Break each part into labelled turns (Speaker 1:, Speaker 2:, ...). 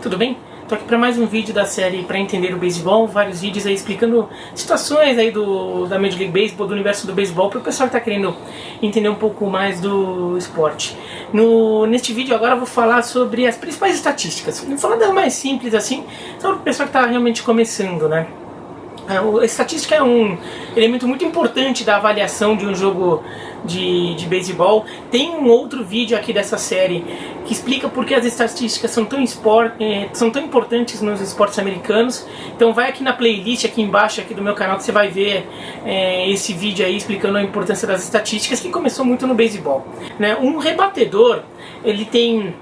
Speaker 1: tudo bem? Tô aqui para mais um vídeo da série Para Entender o Beisebol, vários vídeos aí explicando situações aí da Major League Baseball, do universo do beisebol, para o pessoal que está querendo entender um pouco mais do esporte. Neste vídeo agora eu vou falar sobre as principais estatísticas, vou falar das mais simples assim, só para o pessoal que está realmente começando, né? A estatística é um elemento muito importante da avaliação de um jogo de beisebol. Tem um outro vídeo aqui dessa série que explica por que as estatísticas são tão importantes nos esportes americanos. Então vai aqui na playlist, aqui embaixo aqui do meu canal, que você vai ver esse vídeo aí explicando a importância das estatísticas, que começou muito no beisebol, né? Um rebatedor, ele tem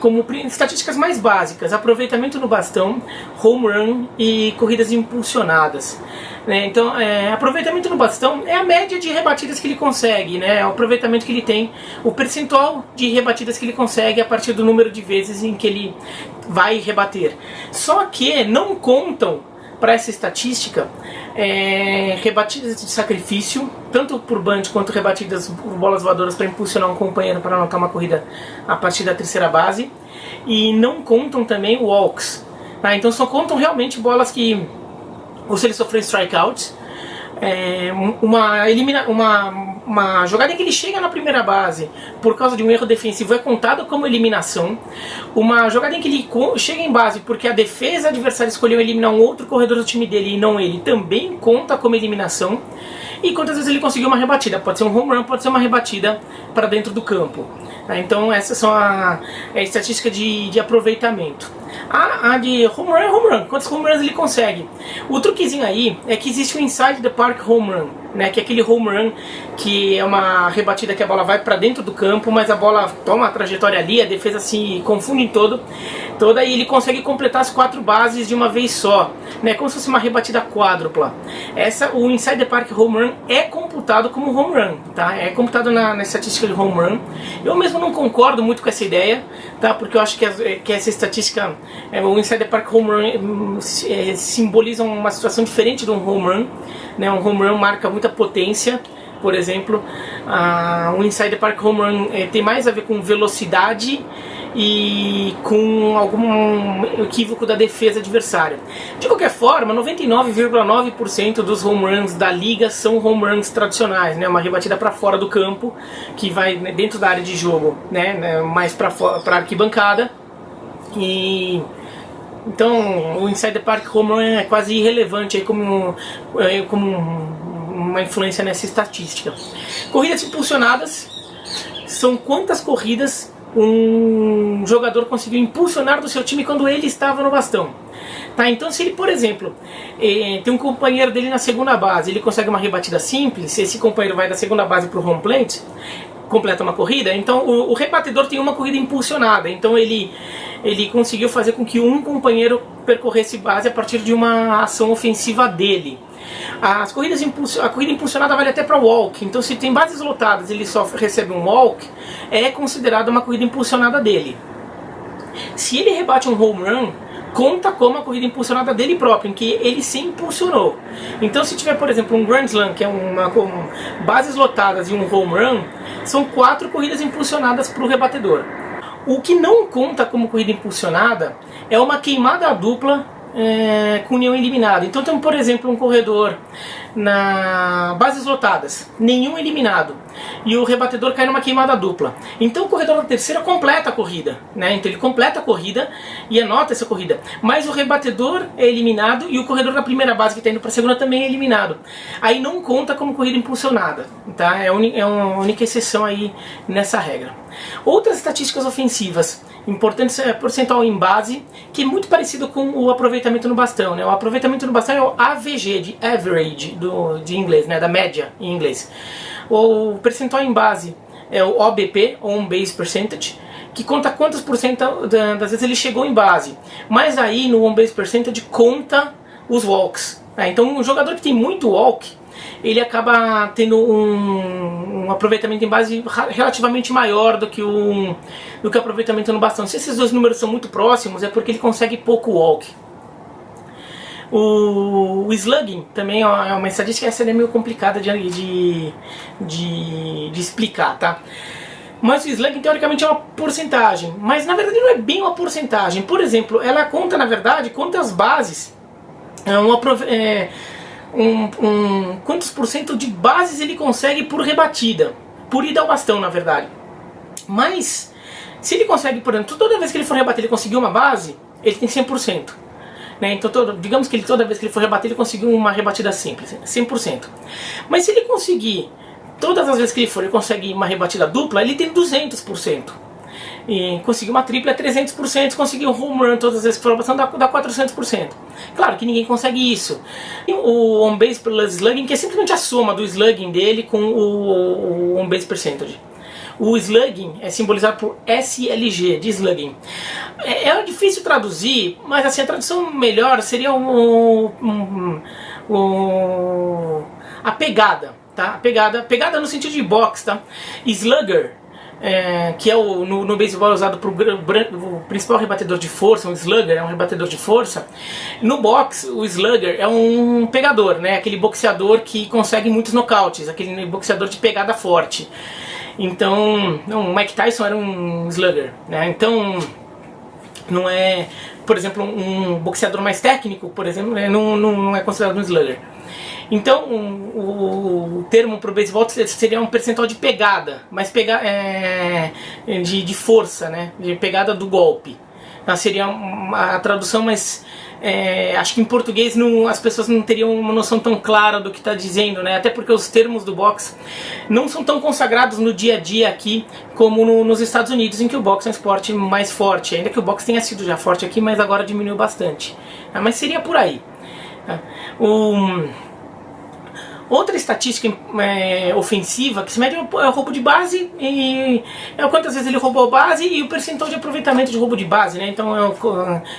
Speaker 1: como estatísticas mais básicas: aproveitamento no bastão, home run e corridas impulsionadas, né? Então, aproveitamento no bastão é a média de rebatidas que ele consegue, né? É o aproveitamento que ele tem, o percentual de rebatidas que ele consegue a partir do número de vezes em que ele vai rebater. Só que não contam para essa estatística rebatidas de sacrifício, tanto por bunt quanto rebatidas por bolas voadoras para impulsionar um companheiro para anotar uma corrida a partir da terceira base, e não contam também walks, tá? Então só contam realmente bolas que, ou se ele sofreu strikeouts, uma jogada em que ele chega na primeira base por causa de um erro defensivo é contada como eliminação. Uma jogada em que ele chega em base porque a defesa adversária escolheu eliminar um outro corredor do time dele e não ele, também conta como eliminação. E quantas vezes ele conseguiu uma rebatida, pode ser um home run, pode ser uma rebatida para dentro do campo. Então essas são a estatística de aproveitamento. A de home run é home run, quantos home runs ele consegue. O truquezinho aí é que existe o inside the park home run, né, que é aquele home run que é uma rebatida que a bola vai para dentro do campo, mas a bola toma a trajetória ali, a defesa se confunde toda e ele consegue completar as 4 bases de uma vez só, né, como se fosse uma rebatida quádrupla. O inside the park home run é computado como home run, tá? É computado na estatística de home run. Eu mesmo não concordo muito com essa ideia, tá? Porque eu acho que essa estatística, o inside the park home run simboliza uma situação diferente de um home run, né? Um home run marca muita potência, por exemplo. Um inside the park home run tem mais a ver com velocidade e com algum equívoco da defesa adversária. De qualquer forma, 99,9% dos home runs da liga são home runs tradicionais, né? Uma rebatida para fora do campo, que vai dentro da área de jogo, né? Mais para arquibancada. E então o inside the park home run é quase irrelevante aí como uma influência nessa estatística. Corridas impulsionadas são quantas corridas um jogador conseguiu impulsionar do seu time quando ele estava no bastão, tá? Então se ele, por exemplo, tem um companheiro dele na segunda base, ele consegue uma rebatida simples, esse companheiro vai da segunda base para o home plate, completa uma corrida, então o rebatedor tem uma corrida impulsionada, então ele conseguiu fazer com que um companheiro percorresse base a partir de uma ação ofensiva dele. A corrida impulsionada vale até para walk, então se tem bases lotadas e ele só recebe um walk, é considerada uma corrida impulsionada dele. Se ele rebate um home run, conta como a corrida impulsionada dele próprio, em que ele se impulsionou. Então se tiver, por exemplo, um grand slam, que é com bases lotadas e um home run, são 4 corridas impulsionadas para o rebatedor. O que não conta como corrida impulsionada é uma queimada dupla com nenhum eliminado. Então tem, por exemplo, um corredor na bases lotadas, nenhum eliminado, e o rebatedor cai numa queimada dupla. Então o corredor da terceira completa a corrida, né? Então ele completa a corrida e anota essa corrida, mas o rebatedor é eliminado e o corredor da primeira base que está indo para a segunda também é eliminado. Aí não conta como corrida impulsionada, tá? É uma única exceção aí nessa regra. Outras estatísticas ofensivas importantes é percentual em base, que é muito parecido com o aproveitamento no bastão, né? O aproveitamento no bastão é o AVG, de average, de inglês, né? Da média em inglês. O percentual em base é o OBP, On Base Percentage, que conta quantos por cento das vezes ele chegou em base. Mas aí no On Base Percentage conta os walks, né? Então um jogador que tem muito walk, ele acaba tendo um aproveitamento em base relativamente maior do que o aproveitamento no bastão. Se esses dois números são muito próximos, é porque ele consegue pouco walk. O slugging também é uma estatística, essa é meio complicada de explicar, tá? Mas o slugging teoricamente é uma porcentagem, mas na verdade não é bem uma porcentagem. Por exemplo, ela conta na verdade quantas bases, quantos por cento de bases ele consegue por rebatida, por ida ao bastão na verdade. Mas se ele consegue, por exemplo, toda vez que ele for rebater ele conseguiu uma base, ele tem 100%. Né? Então digamos que toda vez que ele for rebater ele conseguiu uma rebatida simples, 100%. Mas se ele conseguir todas as vezes que ele consegue uma rebatida dupla, ele tem 200%. E conseguir uma tripla é 300%, conseguir um home run todas as vezes que for bastante dá 400%. Claro que ninguém consegue isso. E o on-base plus slugging, que é simplesmente a soma do slugging dele com o on-base percentage. O slugging é simbolizado por SLG, de slugging. É difícil traduzir, mas assim, a tradução melhor seria a pegada. Tá? Pegada no sentido de boxe, tá? Slugger, que é no beisebol usado para o principal rebatedor de força, um slugger é um rebatedor de força. No boxe, o slugger é um pegador, né? Aquele boxeador que consegue muitos nocautes, aquele boxeador de pegada forte. Então, o Mike Tyson era um slugger, né? Então, não é, por exemplo, um boxeador mais técnico, por exemplo, não é considerado um slugger. Então, o termo para o beisebol seria um percentual de pegada, mas de força, né? De pegada do golpe. Então, seria a tradução, mas acho que em português as pessoas não teriam uma noção tão clara do que está dizendo, né? Até porque os termos do boxe não são tão consagrados no dia a dia aqui como nos Estados Unidos, em que o boxe é um esporte mais forte. Ainda que o boxe tenha sido já forte aqui, mas agora diminuiu bastante. Mas seria por aí. Outra estatística ofensiva que se mede é o roubo de base, e quantas vezes ele roubou a base e o percentual de aproveitamento de roubo de base, né? Então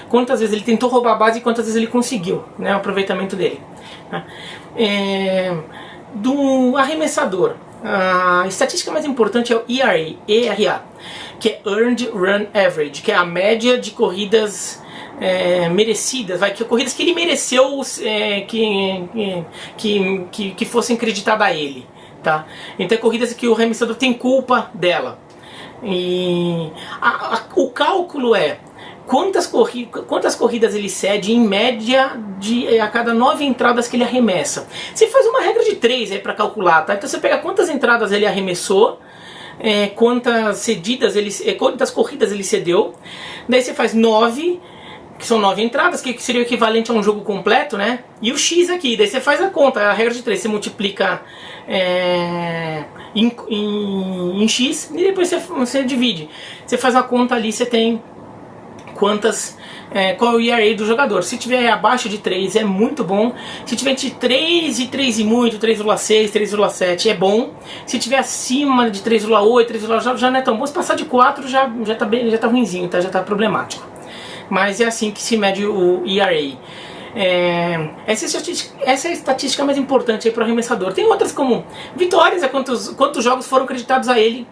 Speaker 1: quantas vezes ele tentou roubar a base e quantas vezes ele conseguiu, né, o aproveitamento dele. Do arremessador, a estatística mais importante é o ERA, que é Earned Run Average, que é a média de corridas merecidas, corridas que ele mereceu que fossem creditadas a ele, tá? Então corridas que o arremessador tem culpa dela. E o cálculo é quantas corridas ele cede em média a cada 9 entradas que ele arremessa. Você faz uma regra de 3 aí para calcular, tá? Então você pega quantas entradas ele arremessou, quantas corridas ele cedeu, daí você faz 9, que são 9 entradas, que seria o equivalente a um jogo completo, né? E o X aqui, daí você faz a conta, a regra de 3, você multiplica em X e depois você divide. Você faz a conta ali, você tem qual é o ERA do jogador. Se tiver abaixo de 3 é muito bom. Se tiver entre 3 e 3 e muito, 3,6, 3,7 é bom. Se tiver acima de 3,8, 3,9 já não é tão bom. Se passar de 4 já tá ruimzinho, tá? Já tá problemático. Mas é assim que se mede o ERA. Essa é a estatística mais importante para o arremessador. Tem outras como vitórias, quantos jogos foram acreditados a ele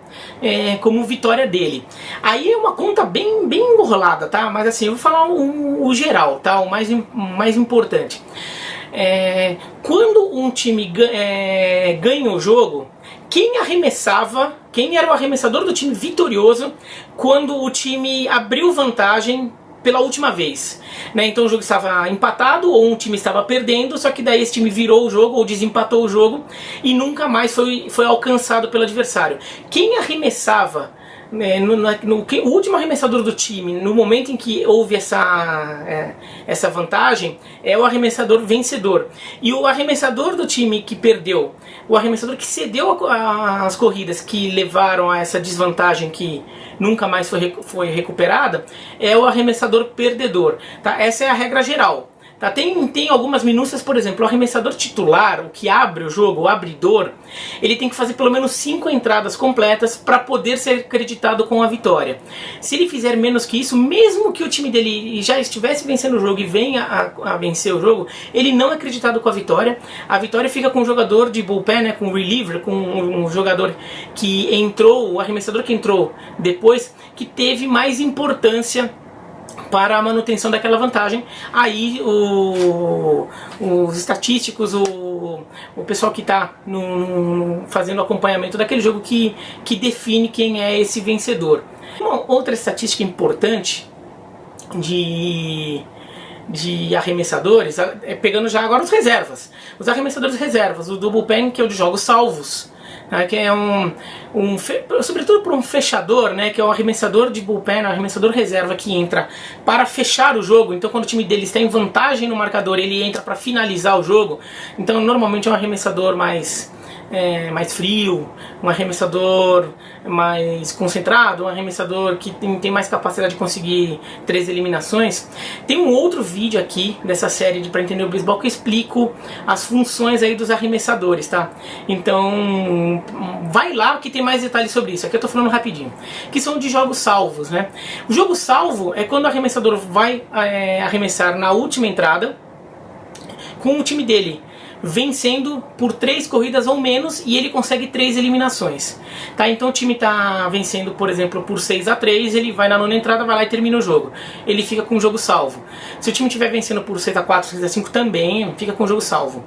Speaker 1: como vitória dele. Aí é uma conta bem enrolada, tá? Mas assim, eu vou falar o geral, tá? O mais importante. Quando um time ganha o jogo, quem era o arremessador do time vitorioso quando o time abriu vantagem pela última vez, né? Então o jogo estava empatado ou um time estava perdendo, só que daí esse time virou o jogo ou desempatou o jogo e nunca mais foi alcançado pelo adversário. Quem arremessava, o último arremessador do time, no momento em que houve essa vantagem, é o arremessador vencedor. E o arremessador do time que perdeu, o arremessador que cedeu as corridas que levaram a essa desvantagem que nunca mais foi recuperada, é o arremessador perdedor. Tá? Essa é a regra geral. Tá? Tem algumas minúcias, por exemplo, o arremessador titular, o que abre o jogo, o abridor, ele tem que fazer pelo menos 5 entradas completas para poder ser creditado com a vitória. Se ele fizer menos que isso, mesmo que o time dele já estivesse vencendo o jogo e venha a vencer o jogo, ele não é acreditado com a vitória. A vitória fica com o jogador de bullpen, né, com o reliever, com um jogador que entrou, o arremessador que entrou depois, que teve mais importância para a manutenção daquela vantagem. Aí os estatísticos, o pessoal que está fazendo o acompanhamento daquele jogo que define quem é esse vencedor. Uma outra estatística importante de arremessadores, pegando já agora os reservas. Os arremessadores reservas, o double pen, que é o de jogos salvos, né, que é sobretudo para um fechador, né, que é o arremessador de bullpen, o arremessador reserva que entra para fechar o jogo. Então quando o time dele está em vantagem no marcador, ele entra para finalizar o jogo. Então normalmente é um arremessador mais frio, um arremessador mais concentrado, um arremessador que tem mais capacidade de conseguir 3 eliminações. Tem um outro vídeo aqui dessa série de Pra Entender o Beisebol que eu explico as funções aí dos arremessadores, tá? Então vai lá que tem mais detalhes sobre isso. Aqui eu tô falando rapidinho. Que são de jogos salvos, né? O jogo salvo é quando o arremessador vai arremessar na última entrada com o time dele vencendo por 3 corridas ou menos e ele consegue 3 eliminações, tá? Então o time tá vencendo, por exemplo, por 6-3, ele vai na 9ª entrada, vai lá e termina o jogo. Ele fica com o jogo salvo. Se o time estiver vencendo por 6-4, 6-5 também fica com o jogo salvo.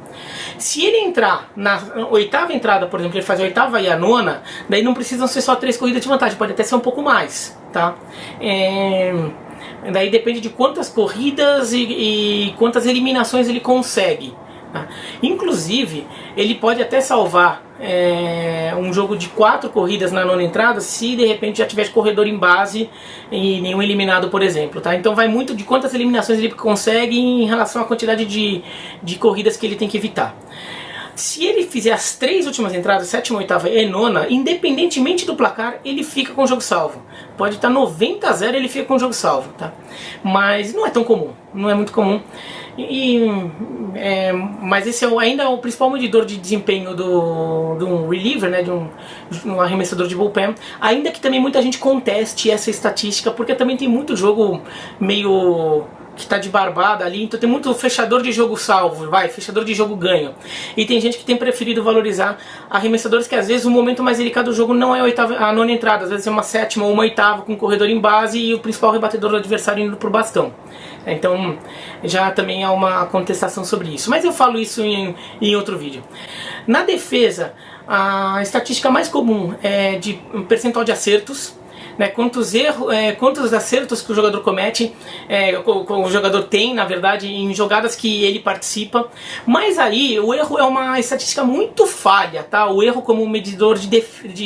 Speaker 1: Se ele entrar na 8ª entrada, por exemplo, ele faz a 8ª e a 9ª, daí não precisam ser só 3 corridas de vantagem, pode até ser um pouco mais, tá? Daí depende de quantas corridas e quantas eliminações ele consegue. Inclusive, ele pode até salvar um jogo de 4 corridas na 9ª entrada se de repente já tiver corredor em base e nenhum eliminado, por exemplo, tá? Então vai muito de quantas eliminações ele consegue em relação à quantidade de corridas que ele tem que evitar. Se ele fizer as 3 últimas entradas, 7ª, 8ª e 9ª, independentemente do placar, ele fica com o jogo salvo. Pode estar 90-0, ele fica com o jogo salvo, tá? Mas não é tão comum, não é muito comum. Mas esse ainda é o principal medidor de desempenho de um reliever, né, de um arremessador de bullpen, ainda que também muita gente conteste essa estatística, porque também tem muito jogo meio que está de barbada ali, então tem muito fechador de jogo salvo, fechador de jogo ganho. E tem gente que tem preferido valorizar arremessadores que às vezes o momento mais delicado do jogo não é a 9ª entrada, às vezes é uma 7ª ou uma 8ª com o corredor em base e o principal rebatedor do adversário indo pro bastão. Então já também há uma contestação sobre isso, mas eu falo isso em outro vídeo. Na defesa, a estatística mais comum é de percentual de acertos, né, quantos acertos que o jogador comete, o jogador tem, na verdade, em jogadas que ele participa. Mas aí o erro é uma estatística muito falha, tá? O erro como medidor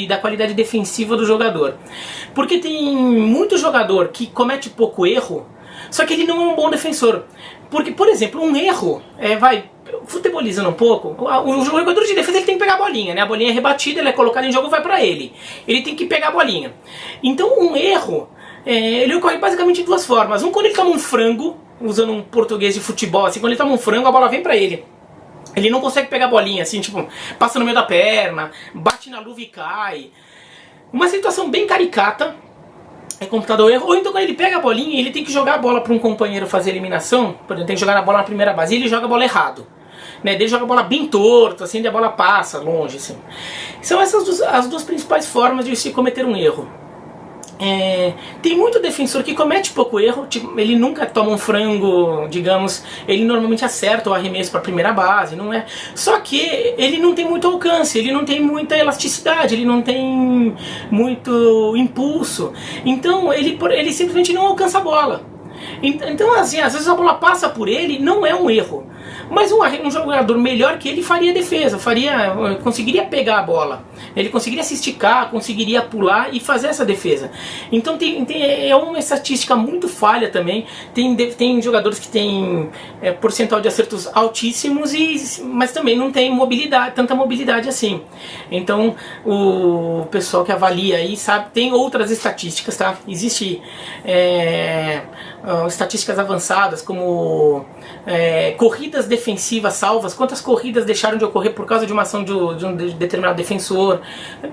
Speaker 1: da qualidade defensiva do jogador. Porque tem muito jogador que comete pouco erro, só que ele não é um bom defensor. Porque, por exemplo, um erro, futebolizando um pouco, o jogador de defesa ele tem que pegar a bolinha, né? A bolinha é rebatida, ela é colocada em jogo, vai pra ele. Ele tem que pegar a bolinha. Então um erro, ele ocorre basicamente de 2 formas. Quando ele toma um frango, usando um português de futebol, assim, quando ele toma um frango, a bola vem pra ele. Ele não consegue pegar a bolinha, assim, tipo, passa no meio da perna, bate na luva e cai. Uma situação bem caricata. É computador erro, ou então quando ele pega a bolinha ele tem que jogar a bola para um companheiro fazer a eliminação, por exemplo, tem que jogar a bola na primeira base e ele joga a bola errado, né? Ele joga a bola bem torto, assim, a bola passa longe, assim. São essas as 2 principais formas de se cometer um erro. Tem muito defensor que comete pouco erro, tipo, ele nunca toma um frango, digamos, ele normalmente acerta o arremesso para a primeira base, não é? Só que ele não tem muito alcance, ele não tem muita elasticidade, ele não tem muito impulso, então ele simplesmente não alcança a bola. Então, assim, às vezes a bola passa por ele, não é um erro. Mas um jogador melhor que ele faria defesa, conseguiria pegar a bola, ele conseguiria se esticar, conseguiria pular e fazer essa defesa. Então é uma estatística muito falha também. Tem jogadores que têm percentual de acertos altíssimos, mas também não tem tanta mobilidade assim. Então o pessoal que avalia aí sabe, tem outras estatísticas, tá? Existe estatísticas avançadas como corridas defensivas salvas, quantas corridas deixaram de ocorrer por causa de uma ação de um determinado defensor.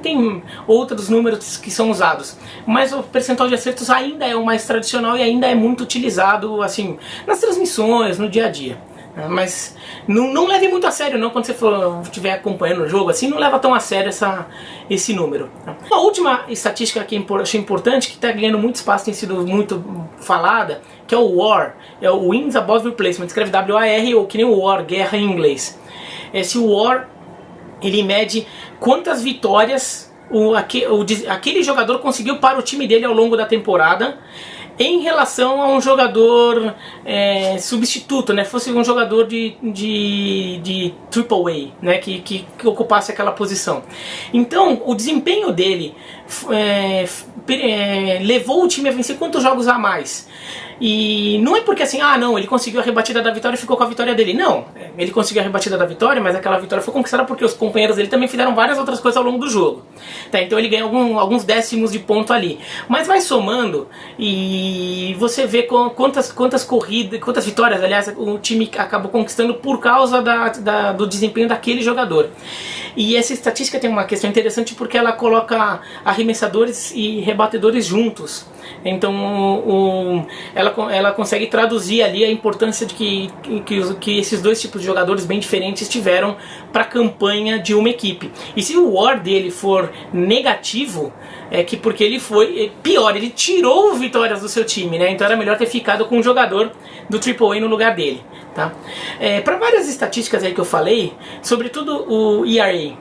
Speaker 1: Tem outros números que são usados, mas o percentual de acertos ainda é o mais tradicional e ainda é muito utilizado assim nas transmissões, no dia a dia, Mas não leve muito a sério não, quando você estiver acompanhando o jogo, assim, não leva tão a sério esse número. A última estatística que eu achei importante, que está ganhando muito espaço, tem sido muito falada, que é o WAR, é o Wins Above Replacement, escreve W-A-R, ou que nem o War, guerra em inglês. Esse WAR, ele mede quantas vitórias aquele jogador conseguiu para o time dele ao longo da temporada, em relação a um jogador substituto, né? Fosse um jogador de Triple A, né? Que ocupasse aquela posição. Então, o desempenho dele levou o time a vencer quantos jogos a mais? E não é porque assim, não, ele conseguiu a rebatida da vitória e ficou com a vitória dele. Não, ele conseguiu a rebatida da vitória, mas aquela vitória foi conquistada porque os companheiros dele também fizeram várias outras coisas ao longo do jogo. Tá, então ele ganha alguns décimos de ponto ali. Mas vai somando e você vê quantas corridas, quantas vitórias, aliás, o time acabou conquistando por causa do desempenho daquele jogador. E essa estatística tem uma questão interessante porque ela coloca arremessadores e rebatedores juntos. Então ela consegue traduzir ali a importância de que esses dois tipos de jogadores bem diferentes tiveram para a campanha de uma equipe. E se o WAR dele for negativo, porque ele foi pior, ele tirou vitórias do seu time, né? Então era melhor ter ficado com um jogador do AAA no lugar dele, tá? Para várias estatísticas aí que eu falei, sobretudo o ERA,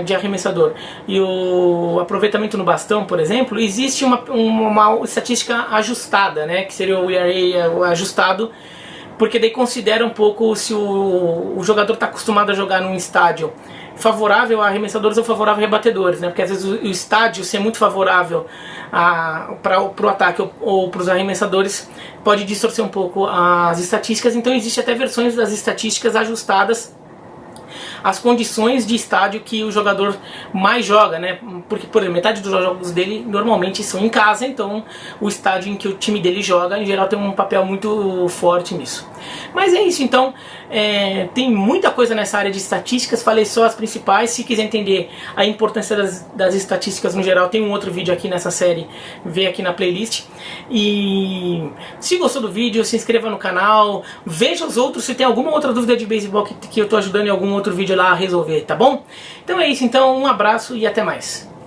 Speaker 1: de arremessador, e o aproveitamento no bastão, por exemplo, existe uma estatística ajustada, né, que seria o ERA ajustado, porque daí considera um pouco se o jogador está acostumado a jogar num estádio favorável a arremessadores ou favorável a rebatedores, né, porque às vezes o estádio ser muito favorável para o ataque ou para os arremessadores pode distorcer um pouco as estatísticas. Então existe até versões das estatísticas ajustadas as condições de estádio que o jogador mais joga, né? Porque, por exemplo, metade dos jogos dele normalmente são em casa, então o estádio em que o time dele joga, em geral, tem um papel muito forte nisso. Mas é isso, então, tem muita coisa nessa área de estatísticas, falei só as principais. Se quiser entender a importância das estatísticas no geral, tem um outro vídeo aqui nessa série, vê aqui na playlist. E se gostou do vídeo, se inscreva no canal, veja os outros, se tem alguma outra dúvida de beisebol que eu estou ajudando em algum outro vídeo lá a resolver, tá bom? Então é isso, então um abraço e até mais.